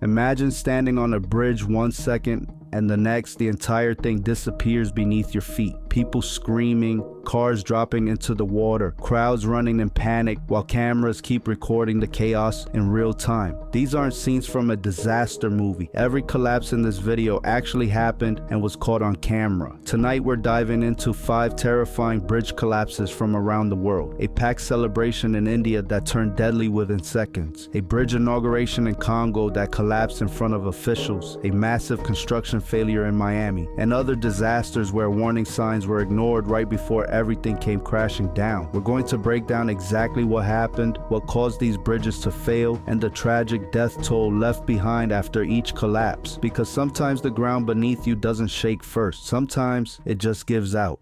Imagine standing on a bridge 1 second and the next, the entire thing disappears beneath your feet. People screaming, cars dropping into the water, crowds running in panic while cameras keep recording the chaos in real time. These aren't scenes from a disaster movie. Every collapse in this video actually happened and was caught on camera. Tonight we're diving into 5 terrifying bridge collapses from around the world. A packed celebration in India that turned deadly within seconds. A bridge inauguration in Congo that collapsed in front of officials. A massive construction failure in Miami. And other disasters where warning signs were ignored right before everything came crashing down. We're going to break down exactly what happened, what caused these bridges to fail, and the tragic death toll left behind after each collapse. Because sometimes the ground beneath you doesn't shake first. Sometimes it just gives out.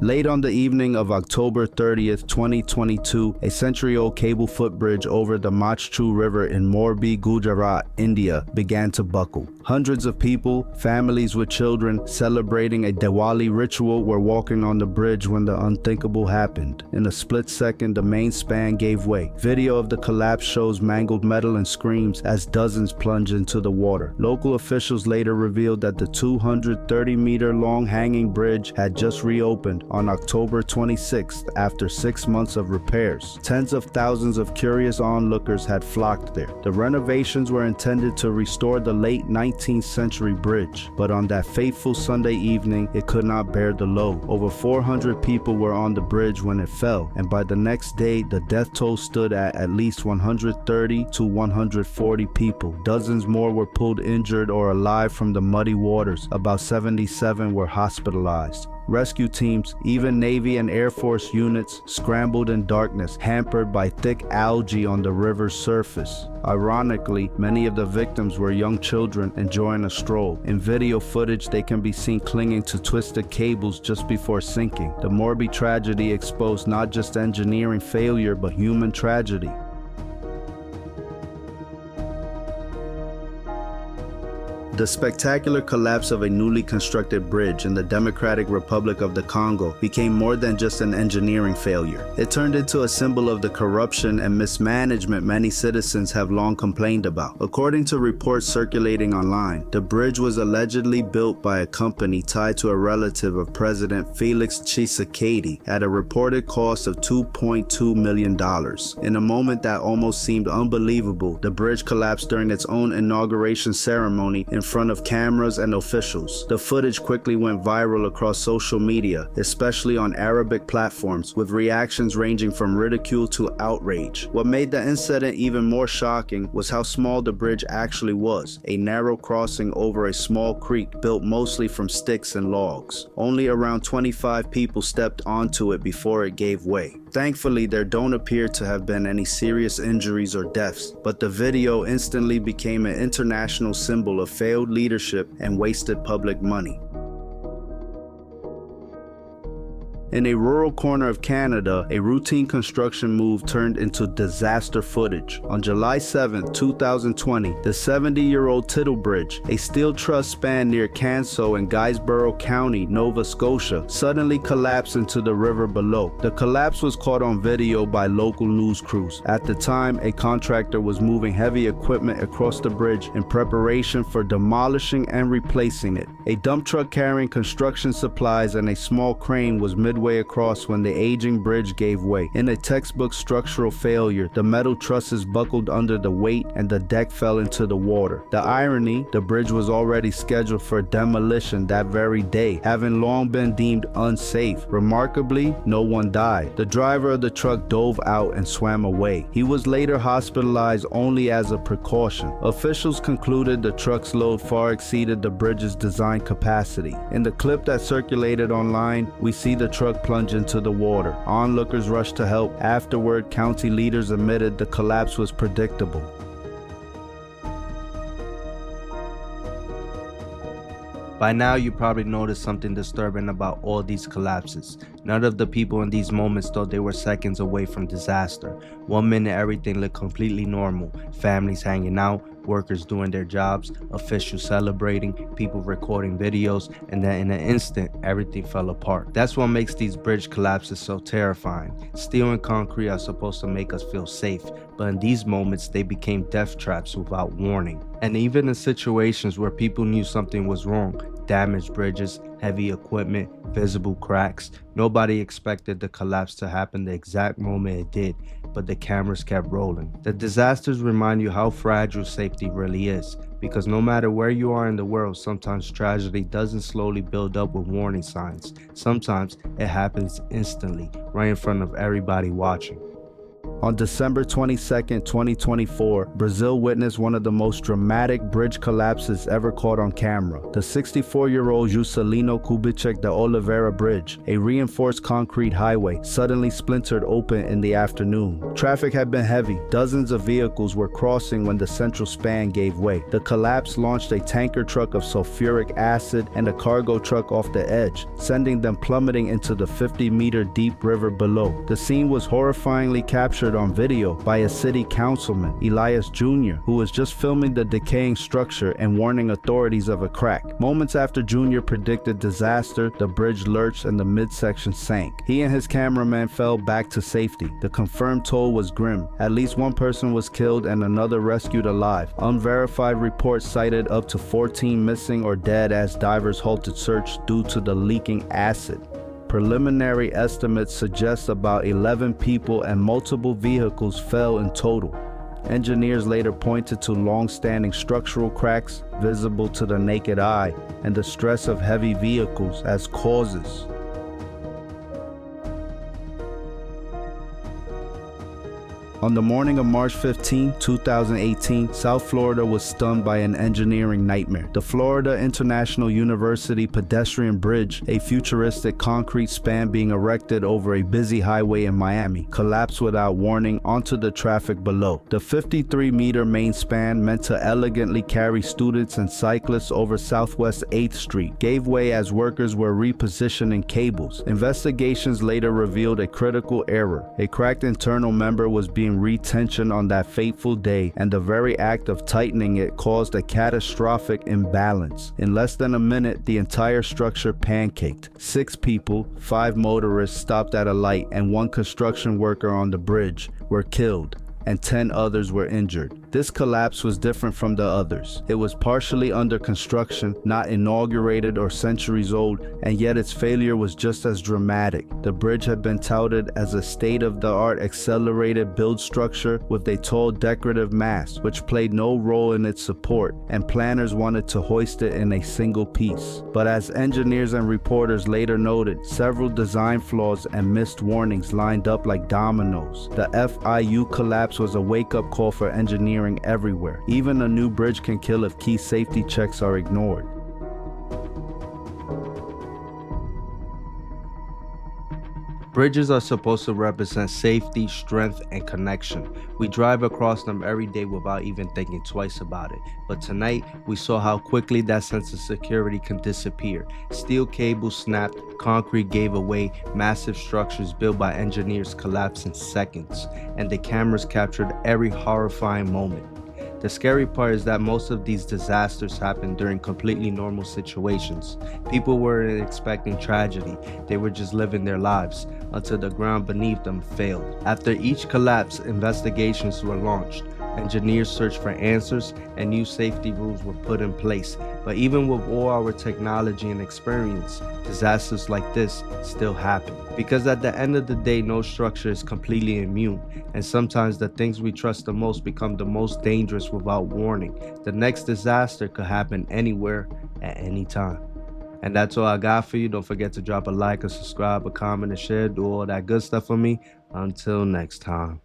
Late on the evening of October 30th, 2022, a century-old cable footbridge over the Machchu River in Morbi, Gujarat, India, began to buckle. Hundreds of people, families with children, celebrating a Diwali ritual were walking on the bridge when the unthinkable happened. In a split second, the main span gave way. Video of the collapse shows mangled metal and screams as dozens plunge into the water. Local officials later revealed that the 230-meter-long hanging bridge had just reopened on October 26th after 6 months of repairs. Tens of thousands of curious onlookers had flocked there. The renovations were intended to restore the late 19th century bridge, but on that fateful Sunday evening, it could not bear the load. Over 400 people were on the bridge when it fell, and by the next day, the death toll stood at least 130 to 140 people. Dozens more were pulled injured or alive from the muddy waters. About 77 were hospitalized. Rescue teams, even Navy and Air Force units, scrambled in darkness, hampered by thick algae on the river's surface. Ironically, many of the victims were young children enjoying a stroll. In video footage, they can be seen clinging to twisted cables just before sinking. The Morbi tragedy exposed not just engineering failure, but human tragedy. The spectacular collapse of a newly constructed bridge in the Democratic Republic of the Congo became more than just an engineering failure. It turned into a symbol of the corruption and mismanagement many citizens have long complained about. According to reports circulating online, the bridge was allegedly built by a company tied to a relative of President Felix Tshisekedi at a reported cost of $2.2 million. In a moment that almost seemed unbelievable, the bridge collapsed during its own inauguration ceremony in front of cameras and officials. The footage quickly went viral across social media, especially on Arabic platforms, with reactions ranging from ridicule to outrage. What made the incident even more shocking was how small the bridge actually was, a narrow crossing over a small creek built mostly from sticks and logs. Only around 25 people stepped onto it before it gave way. Thankfully, there don't appear to have been any serious injuries or deaths, but the video instantly became an international symbol of failed leadership and wasted public money. In a rural corner of Canada, a routine construction move turned into disaster footage. On July 7, 2020, the 70-year-old Tittle Bridge, a steel truss span near Canso in Guysborough County, Nova Scotia, suddenly collapsed into the river below. The collapse was caught on video by local news crews. At the time, a contractor was moving heavy equipment across the bridge in preparation for demolishing and replacing it. A dump truck carrying construction supplies and a small crane was midway across when the aging bridge gave way. In a textbook structural failure, the metal trusses buckled under the weight and the deck fell into the water. The irony, the bridge was already scheduled for demolition that very day, having long been deemed unsafe. Remarkably, no one died. The driver of the truck dove out and swam away. He was later hospitalized only as a precaution. Officials concluded the truck's load far exceeded the bridge's design capacity. In the clip that circulated online, we see the truck plunge into the water. Onlookers rushed to help. Afterward, county leaders admitted the collapse was predictable. By now, you probably noticed something disturbing about all these collapses. None of the people in these moments thought they were seconds away from disaster. 1 minute everything looked completely normal, families hanging out, workers doing their jobs, officials celebrating, people recording videos, and then in an instant, everything fell apart. That's what makes these bridge collapses so terrifying. Steel and concrete are supposed to make us feel safe, but in these moments, they became death traps without warning. And even in situations where people knew something was wrong, damaged bridges, heavy equipment, visible cracks, nobody expected the collapse to happen the exact moment it did, but the cameras kept rolling. The disasters remind you how fragile safety really is, because no matter where you are in the world, sometimes tragedy doesn't slowly build up with warning signs. Sometimes it happens instantly, right in front of everybody watching. On December 22, 2024, Brazil witnessed one of the most dramatic bridge collapses ever caught on camera. The 64-year-old Juscelino Kubitschek de Oliveira Bridge, a reinforced concrete highway, suddenly splintered open in the afternoon. Traffic had been heavy. Dozens of vehicles were crossing when the central span gave way. The collapse launched a tanker truck of sulfuric acid and a cargo truck off the edge, sending them plummeting into the 50-meter deep river below. The scene was horrifyingly captured on video by a city councilman, Elias Jr., who was just filming the decaying structure and warning authorities of a crack. Moments after Jr. predicted disaster, the bridge lurched and the midsection sank. He and his cameraman fell back to safety. The confirmed toll was grim. At least one person was killed and another rescued alive. Unverified reports cited up to 14 missing or dead as divers halted search due to the leaking acid. Preliminary estimates suggest about 11 people and multiple vehicles fell in total. Engineers later pointed to long-standing structural cracks visible to the naked eye and the stress of heavy vehicles as causes. On the morning of March 15, 2018, South Florida was stunned by an engineering nightmare. The Florida International University Pedestrian Bridge, a futuristic concrete span being erected over a busy highway in Miami, collapsed without warning onto the traffic below. The 53-meter main span, meant to elegantly carry students and cyclists over Southwest 8th Street, gave way as workers were repositioning cables. Investigations later revealed a critical error. A cracked internal member was being retensioned on that fateful day, and the very act of tightening it caused a catastrophic imbalance. In less than a minute, the entire structure pancaked. 6 people, 5 motorists stopped at a light, and 1 construction worker on the bridge were killed, and 10 others were injured. This collapse was different from the others. It was partially under construction, not inaugurated or centuries old, and yet its failure was just as dramatic. The bridge had been touted as a state-of-the-art accelerated build structure with a tall decorative mast, which played no role in its support, and planners wanted to hoist it in a single piece. But as engineers and reporters later noted, several design flaws and missed warnings lined up like dominoes. The FIU collapse was a wake-up call for engineering everywhere. Even a new bridge can kill if key safety checks are ignored. Bridges are supposed to represent safety, strength, and connection. We drive across them every day without even thinking twice about it. But tonight, we saw how quickly that sense of security can disappear. Steel cables snapped, concrete gave away, massive structures built by engineers collapsed in seconds, and the cameras captured every horrifying moment. The scary part is that most of these disasters happen during completely normal situations. People weren't expecting tragedy, they were just living their lives until the ground beneath them failed. After each collapse, investigations were launched. Engineers searched for answers and new safety rules were put in place. But even with all our technology and experience, disasters like this still happen. Because at the end of the day, no structure is completely immune, and sometimes the things we trust the most become the most dangerous without warning. The next disaster could happen anywhere at any time. And that's all I got for you. Don't forget to drop a like, a subscribe, a comment, and share. Do all that good stuff for me. Until next time.